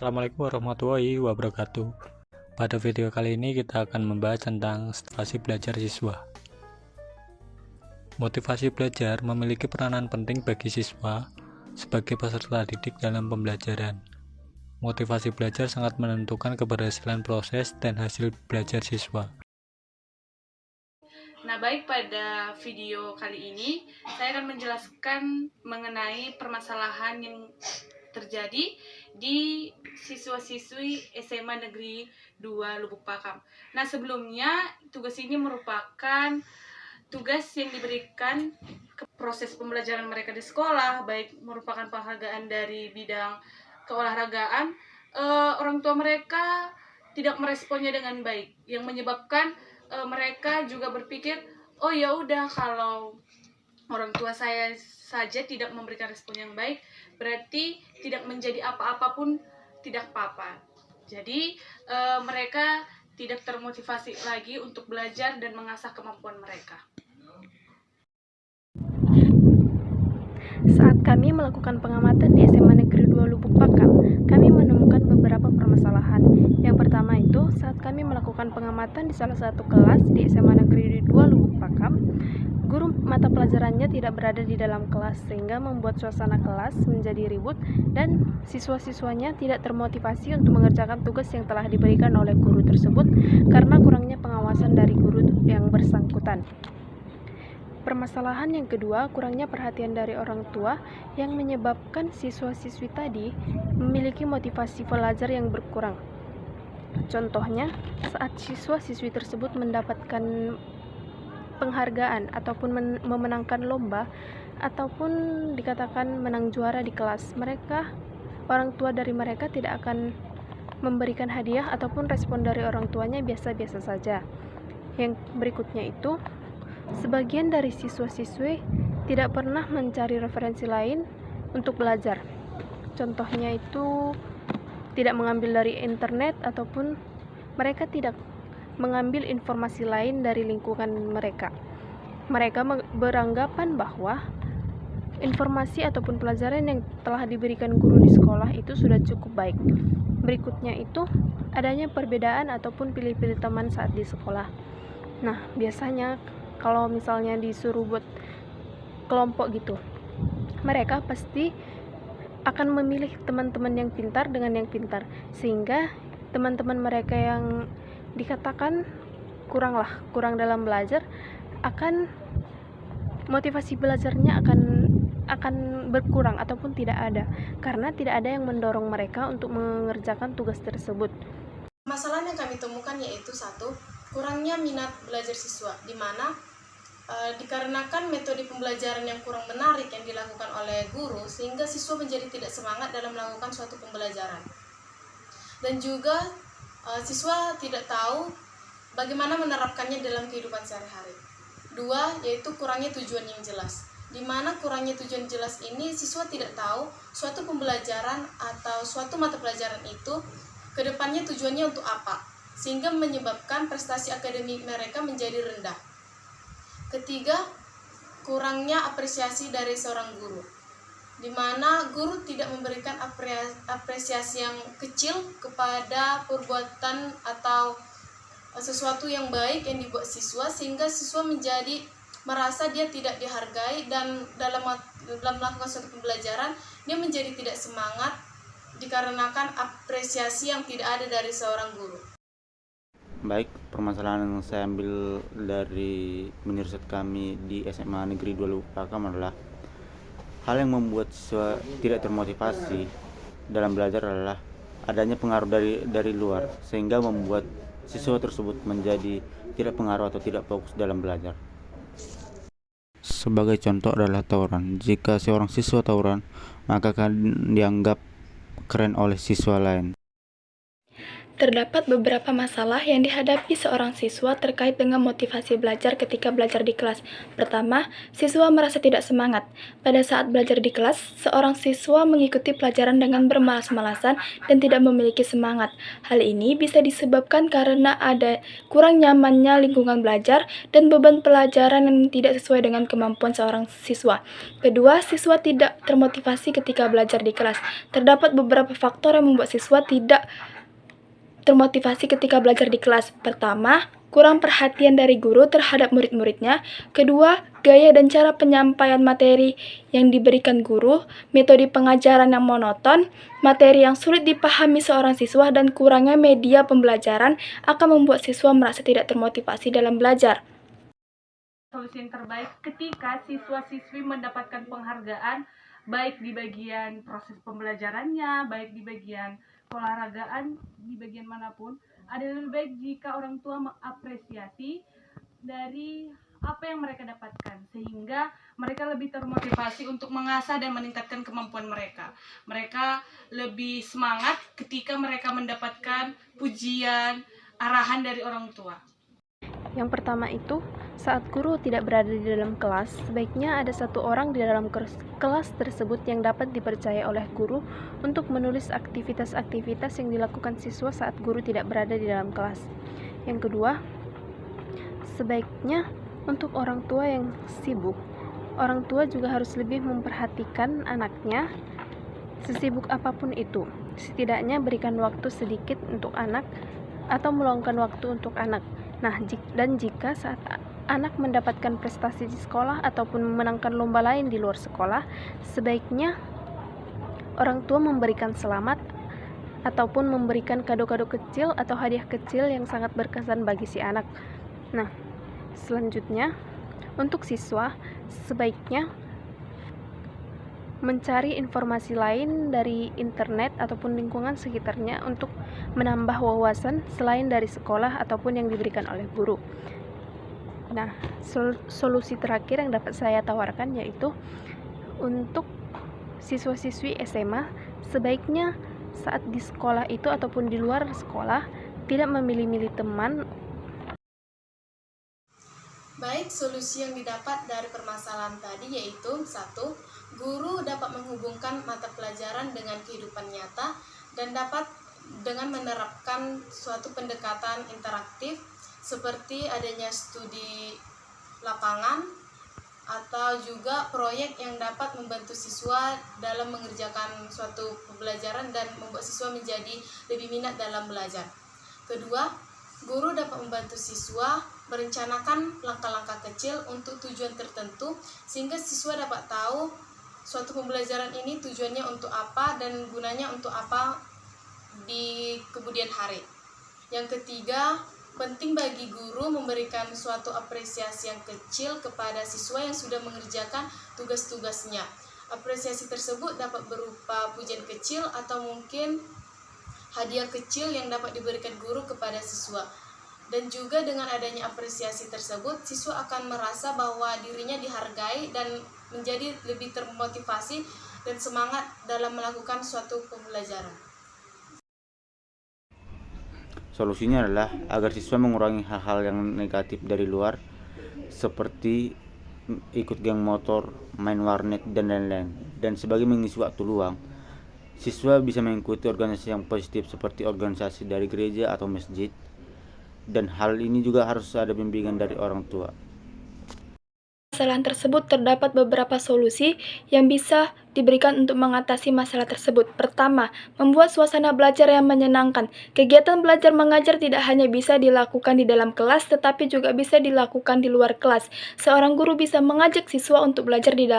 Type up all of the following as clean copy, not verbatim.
Assalamualaikum warahmatullahi wabarakatuh. Pada video kali ini kita akan membahas tentang motivasi belajar siswa. Motivasi belajar memiliki peranan penting bagi siswa sebagai peserta didik dalam pembelajaran. Motivasi belajar sangat menentukan keberhasilan proses dan hasil belajar siswa. Nah, baik, pada video kali ini saya akan menjelaskan mengenai permasalahan yang terjadi di siswa-siswi SMA Negeri 2 Lubuk Pakam. Nah, sebelumnya tugas ini merupakan tugas yang diberikan ke proses pembelajaran mereka di sekolah, baik merupakan penghargaan dari bidang keolahragaan. Orang tua mereka tidak meresponnya dengan baik, yang menyebabkan mereka juga berpikir, oh ya udah, kalau orang tua saya saja tidak memberikan respon yang baik, berarti tidak menjadi apa-apa pun tidak apa-apa. Jadi mereka tidak termotivasi lagi untuk belajar dan mengasah kemampuan mereka. Saat kami melakukan pengamatan di SMA Negeri 2 Lubuk Pakam, kami menemukan beberapa permasalahan. Yang pertama itu, saat kami melakukan pengamatan di salah satu kelas di SMA Negeri 2 Lubuk Pakam, guru mata pelajarannya tidak berada di dalam kelas, sehingga membuat suasana kelas menjadi ribut dan siswa-siswanya tidak termotivasi untuk mengerjakan tugas yang telah diberikan oleh guru tersebut karena kurangnya pengawasan dari guru yang bersangkutan. Permasalahan yang kedua, kurangnya perhatian dari orang tua yang menyebabkan siswa-siswi tadi memiliki motivasi belajar yang berkurang. Contohnya, saat siswa-siswi tersebut mendapatkan penghargaan ataupun memenangkan lomba ataupun dikatakan menang juara di kelas, orang tua dari mereka tidak akan memberikan hadiah ataupun respon dari orang tuanya biasa-biasa saja. Yang berikutnya itu, sebagian dari siswa-siswi tidak pernah mencari referensi lain untuk belajar. Contohnya itu tidak mengambil dari internet ataupun mereka tidak mengambil informasi lain dari lingkungan mereka. Mereka beranggapan bahwa informasi ataupun pelajaran yang telah diberikan guru di sekolah itu sudah cukup baik. Berikutnya itu adanya perbedaan ataupun pilih-pilih teman saat di sekolah. Nah, biasanya kalau misalnya disuruh buat kelompok gitu, mereka pasti akan memilih teman-teman yang pintar dengan yang pintar, sehingga teman-teman mereka yang dikatakan kurang dalam belajar, akan motivasi belajarnya akan berkurang ataupun tidak ada, karena tidak ada yang mendorong mereka untuk mengerjakan tugas tersebut. Masalah yang kami temukan yaitu satu, kurangnya minat belajar siswa, di mana dikarenakan metode pembelajaran yang kurang menarik yang dilakukan oleh guru, sehingga siswa menjadi tidak semangat dalam melakukan suatu pembelajaran. Dan juga siswa tidak tahu bagaimana menerapkannya dalam kehidupan sehari-hari. Dua, yaitu kurangnya tujuan yang jelas, di mana kurangnya tujuan jelas ini siswa tidak tahu suatu pembelajaran atau suatu mata pelajaran itu kedepannya tujuannya untuk apa, sehingga menyebabkan prestasi akademik mereka menjadi rendah. Ketiga, kurangnya apresiasi dari seorang guru, di mana guru tidak memberikan apresiasi yang kecil kepada perbuatan atau sesuatu yang baik yang dibuat siswa, sehingga siswa menjadi merasa dia tidak dihargai, dan dalam melakukan suatu pembelajaran dia menjadi tidak semangat dikarenakan apresiasi yang tidak ada dari seorang guru. Baik, permasalahan yang saya ambil dari mini riset kami di SMA Negeri 2 Lubuk Pakam adalah hal yang membuat siswa tidak termotivasi dalam belajar adalah adanya pengaruh dari luar, sehingga membuat siswa tersebut menjadi tidak pengaruh atau tidak fokus dalam belajar. Sebagai contoh adalah tawuran. Jika seorang siswa tawuran, maka akan dianggap keren oleh siswa lain. Terdapat beberapa masalah yang dihadapi seorang siswa terkait dengan motivasi belajar ketika belajar di kelas. Pertama, siswa merasa tidak semangat. Pada saat belajar di kelas, seorang siswa mengikuti pelajaran dengan bermalas-malasan dan tidak memiliki semangat. Hal ini bisa disebabkan karena ada kurang nyamannya lingkungan belajar dan beban pelajaran yang tidak sesuai dengan kemampuan seorang siswa. Kedua, siswa tidak termotivasi ketika belajar di kelas. Terdapat beberapa faktor yang membuat siswa tidak termotivasi ketika belajar di kelas. Pertama, kurang perhatian dari guru terhadap murid-muridnya. Kedua, gaya dan cara penyampaian materi yang diberikan guru, metode pengajaran yang monoton, materi yang sulit dipahami seorang siswa, dan kurangnya media pembelajaran akan membuat siswa merasa tidak termotivasi dalam belajar. Solusi yang terbaik ketika siswa-siswi mendapatkan penghargaan baik di bagian proses pembelajarannya, baik di bagian keolahragaan, di bagian manapun, ada lebih baik jika orang tua mengapresiasi dari apa yang mereka dapatkan, sehingga mereka lebih termotivasi untuk mengasah dan meningkatkan kemampuan mereka. Mereka lebih semangat ketika mereka mendapatkan pujian, arahan dari orang tua. Yang pertama itu, saat guru tidak berada di dalam kelas, sebaiknya ada satu orang di dalam kelas tersebut yang dapat dipercaya oleh guru untuk menulis aktivitas-aktivitas yang dilakukan siswa saat guru tidak berada di dalam kelas. Yang kedua, sebaiknya untuk orang tua yang sibuk, orang tua juga harus lebih memperhatikan anaknya sesibuk apapun itu. Setidaknya berikan waktu sedikit untuk anak atau meluangkan waktu untuk anak. Nah, dan jika saat anak mendapatkan prestasi di sekolah ataupun memenangkan lomba lain di luar sekolah, sebaiknya orang tua memberikan selamat ataupun memberikan kado-kado kecil atau hadiah kecil yang sangat berkesan bagi si anak. Nah, selanjutnya untuk siswa sebaiknya mencari informasi lain dari internet ataupun lingkungan sekitarnya untuk menambah wawasan selain dari sekolah ataupun yang diberikan oleh guru. Nah, solusi terakhir yang dapat saya tawarkan yaitu untuk siswa-siswi SMA, sebaiknya saat di sekolah itu ataupun di luar sekolah tidak memilih-milih teman. Baik, solusi yang didapat dari permasalahan tadi yaitu 1. Guru dapat menghubungkan mata pelajaran dengan kehidupan nyata dan dapat dengan menerapkan suatu pendekatan interaktif seperti adanya studi lapangan atau juga proyek yang dapat membantu siswa dalam mengerjakan suatu pembelajaran dan membuat siswa menjadi lebih minat dalam belajar. Kedua, guru dapat membantu siswa merencanakan langkah-langkah kecil untuk tujuan tertentu sehingga siswa dapat tahu suatu pembelajaran ini tujuannya untuk apa dan gunanya untuk apa di kemudian hari. Yang ketiga, penting bagi guru memberikan suatu apresiasi yang kecil kepada siswa yang sudah mengerjakan tugas-tugasnya. Apresiasi tersebut dapat berupa pujian kecil atau mungkin hadiah kecil yang dapat diberikan guru kepada siswa. Dan juga dengan adanya apresiasi tersebut, siswa akan merasa bahwa dirinya dihargai dan menjadi lebih termotivasi dan semangat dalam melakukan suatu pembelajaran. Solusinya adalah agar siswa mengurangi hal-hal yang negatif dari luar seperti ikut geng motor, main warnet, dan lain-lain. Dan sebagai mengisi waktu luang, siswa bisa mengikuti organisasi yang positif seperti organisasi dari gereja atau masjid. Dan hal ini juga harus ada bimbingan dari orang tua. Masalah tersebut terdapat beberapa solusi yang bisa diberikan untuk mengatasi masalah tersebut. Pertama, membuat suasana belajar yang menyenangkan. Kegiatan belajar mengajar tidak hanya bisa dilakukan di dalam kelas, tetapi juga bisa dilakukan di luar kelas. Seorang guru bisa mengajak siswa untuk belajar di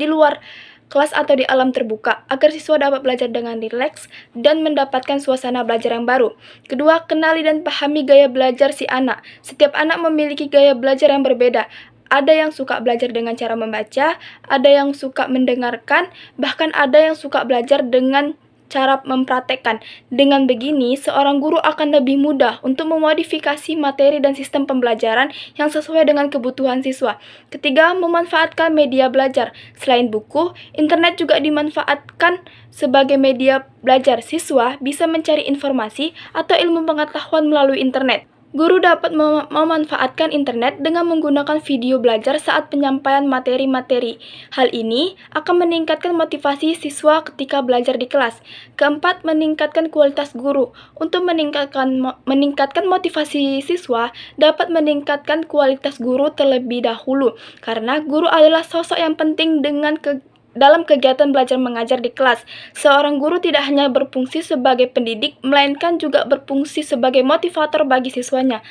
luar kelas atau di alam terbuka, agar siswa dapat belajar dengan rileks dan mendapatkan suasana belajar yang baru. Kedua, kenali dan pahami gaya belajar si anak. Setiap anak memiliki gaya belajar yang berbeda. Ada yang suka belajar dengan cara membaca, ada yang suka mendengarkan, bahkan ada yang suka belajar dengan cara mempraktekkan. Dengan begini, seorang guru akan lebih mudah untuk memodifikasi materi dan sistem pembelajaran yang sesuai dengan kebutuhan siswa. Ketiga, memanfaatkan media belajar. Selain buku, internet juga dimanfaatkan sebagai media belajar. Siswa bisa mencari informasi atau ilmu pengetahuan melalui internet. Guru dapat memanfaatkan internet dengan menggunakan video belajar saat penyampaian materi-materi. Hal ini akan meningkatkan motivasi siswa ketika belajar di kelas. Keempat, meningkatkan kualitas guru. Untuk meningkatkan motivasi siswa, dapat meningkatkan kualitas guru terlebih dahulu, karena guru adalah sosok yang penting dalam kegiatan belajar mengajar di kelas. Seorang guru tidak hanya berfungsi sebagai pendidik, melainkan juga berfungsi sebagai motivator bagi siswanya.